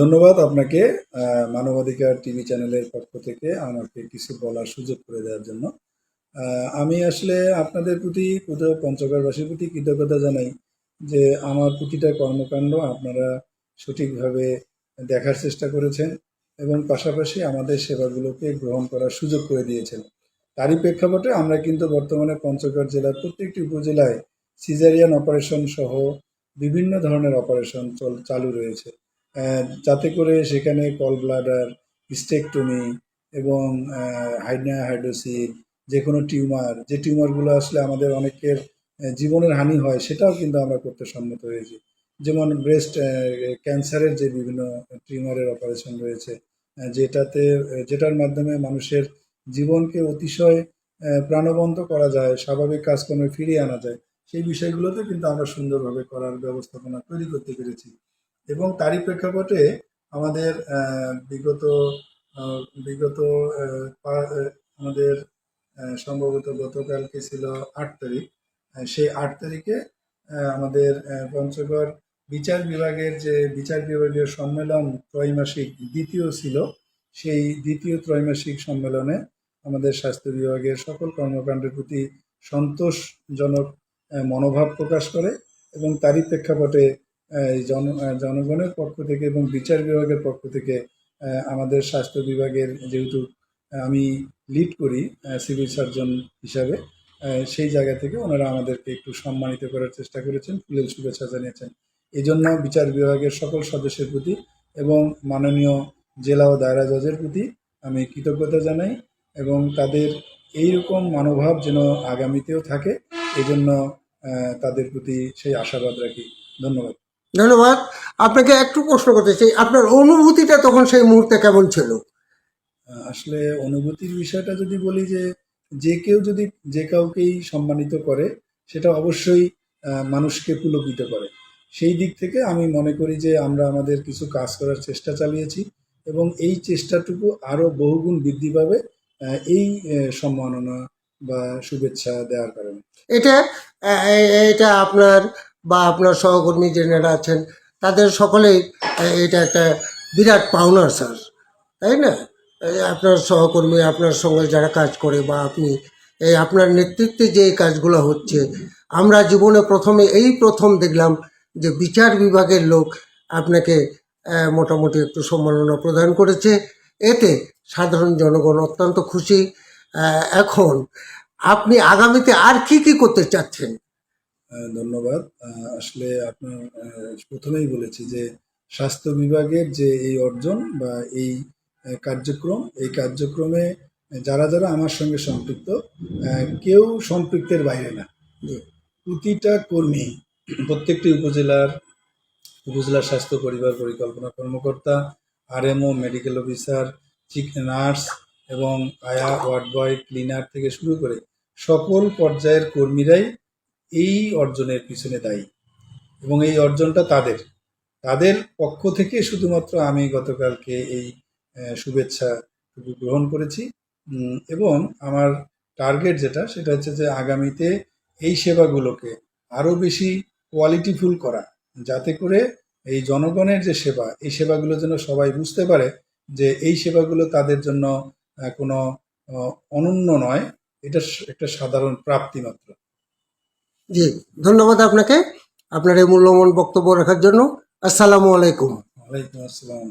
ধন্যবাদ আপনাকে মানবাধিকার টিভি চ্যানেলের পক্ষ থেকে আমাকে কিছু বলার সুযোগ করে দেওয়ার জন্য। আমি আসলে আপনাদের প্রতি পঞ্চগড়বাসীর প্রতি কৃতজ্ঞতা জানাই যে আমার প্রতিটা কর্মকাণ্ড আপনারা সঠিকভাবে দেখার চেষ্টা করেছেন এবং পাশাপাশি আমাদের সেবাগুলোকে গ্রহণ করার সুযোগ করে দিয়েছেন। তারই প্রেক্ষাপটে আমরা কিন্তু বর্তমানে পঞ্চগড় জেলার প্রত্যেকটি উপজেলায় সিজারিয়ান অপারেশন সহ বিভিন্ন ধরনের অপারেশন চালু রয়েছে, যাতে করে সেখানে কল ব্লাডার, স্টেকটমি এবং হাইড্রা হাইড্রোসিল, যে কোনো টিউমার, যে টিউমারগুলো আসলে আমাদের অনেকের জীবনের হানি হয়, সেটাও কিন্তু আমরা করতে সম্মত হয়েছি। যেমন ব্রেস্ট ক্যান্সারের যে বিভিন্ন টিউমারের অপারেশন রয়েছে, যেটার মাধ্যমে মানুষের জীবনকে অতিশয় প্রাণবন্ত করা যায়, স্বাভাবিক কাজকর্মে ফিরিয়ে আনা যায়, সেই বিষয়গুলোতে কিন্তু আমরা সুন্দরভাবে করার ব্যবস্থাপনা তৈরি করতে পেরেছি। এবং তারই প্রেক্ষাপটে আমাদের বিগত বিগত আমাদের সম্ভবত গতকালকে ছিল 8 তারিখ। সেই 8 তারিখে আমাদের পঞ্চগড় বিচার বিভাগীয় সম্মেলন ত্রৈমাসিক দ্বিতীয় ছিল। সেই দ্বিতীয় ত্রৈমাসিক সম্মেলনে আমাদের স্বাস্থ্য বিভাগের সকল কর্মকাণ্ডের প্রতি সন্তোষজনক মনোভাব প্রকাশ করে এবং তারই প্রেক্ষাপটে জনগণের পক্ষ থেকে এবং বিচার বিভাগের পক্ষ থেকে আমাদের স্বাস্থ্য বিভাগের, যেহেতু আমি লিড করি সিভিল সার্জন হিসাবে, সেই জায়গা থেকে ওনারা আমাদেরকে একটু সম্মানিত করার চেষ্টা করেছেন, ফুলেল শুভেচ্ছা জানিয়েছেন। এই জন্য বিচার বিভাগের সকল সদস্যের প্রতি এবং মাননীয় জেলা ও দায়রা জজের প্রতি আমি কৃতজ্ঞতা জানাই এবং তাদের এইরকম মনোভাব যেন আগামীতেও থাকে, এই জন্য তাদের প্রতি সেই আশাবাদ রাখি। ধন্যবাদ। ধন্যবাদ। আপনাকে একটু প্রশ্ন করতে চাই, আপনার অনুভূতিটা তখন সেই মুহূর্তে কেমন ছিল? আসলে অনুভূতির বিষয়টা যদি বলি, যে কেউ যদি যে কাউকেই সম্মানিত করে, সেটা অবশ্যই মানুষকে পুলকিত করে। সেই দিক থেকে আমি মনে করি যে আমরা আমাদের কিছু কাজ করার চেষ্টা চালিয়েছি এবং এই চেষ্টাটুকু আরও বহুগুণ বৃদ্ধি পাবে এই সম্মাননা বা শুভেচ্ছা দেওয়ার কারণে। এটা এটা আপনার বা আপনার সহকর্মী যারা আছেন তাদের সকলেই এটা একটা বিরাট পাওনা স্যার, তাই না? আপনার সহকর্মী, আপনার সঙ্গে যারা কাজ করে বা আপনি, এই আপনার নেতৃত্বে যে এই কাজগুলো হচ্ছে, আমরা জীবনে প্রথম দেখলাম যে বিচার বিভাগের লোক আপনাকে মোটামুটি একটু সম্মাননা প্রদান করেছে। এতে সাধারণ জনগণ অত্যন্ত খুশি। এখন আপনি আগামীতে আর কি করতে চাচ্ছেন? ধন্যবাদ। আসলে আপনার প্রথমেই বলেছি যে স্বাস্থ্য বিভাগের যে এই অর্জন বা এই কার্যক্রমে যারা যারা আমার সঙ্গে সম্পৃক্ত, কেউ সম্পৃক্তের বাইরে না। প্রতিটা কর্মী, প্রত্যেকটি উপজেলা স্বাস্থ্য পরিবার পরিকল্পনা কর্মকর্তা, আরএমও, মেডিকেল অফিসার, নার্স এবং আয়া, ওয়ার্ড বয়, ক্লিনার থেকে শুরু করে সকল পর্যায়ের কর্মীরাই এই অর্জনের পিছনে দায়ী এবং এই অর্জনটা তাদের পক্ষ থেকে শুধুমাত্র আমি গতকালকে এই শুভেচ্ছা গ্রহণ করেছি এবং আমার টার্গেট সেটা হচ্ছে যে আগামীতে এই সেবাগুলোকে আরও বেশি কোয়ালিটিফুল করা, যাতে করে এই জনগণের যে সেবা, এই সেবাগুলো যেন সবাই বুঝতে পারে যে এই সেবাগুলো তাদের জন্য কোনো অনন্য নয়, এটা একটা সাধারণ প্রাপ্তি মাত্র। জি, ধন্যবাদ আপনাকে আপনার এই মূল্যবান বক্তব্য রাখার জন্য। আসসালামু আলাইকুম। ওয়ালাইকুম আসসালাম।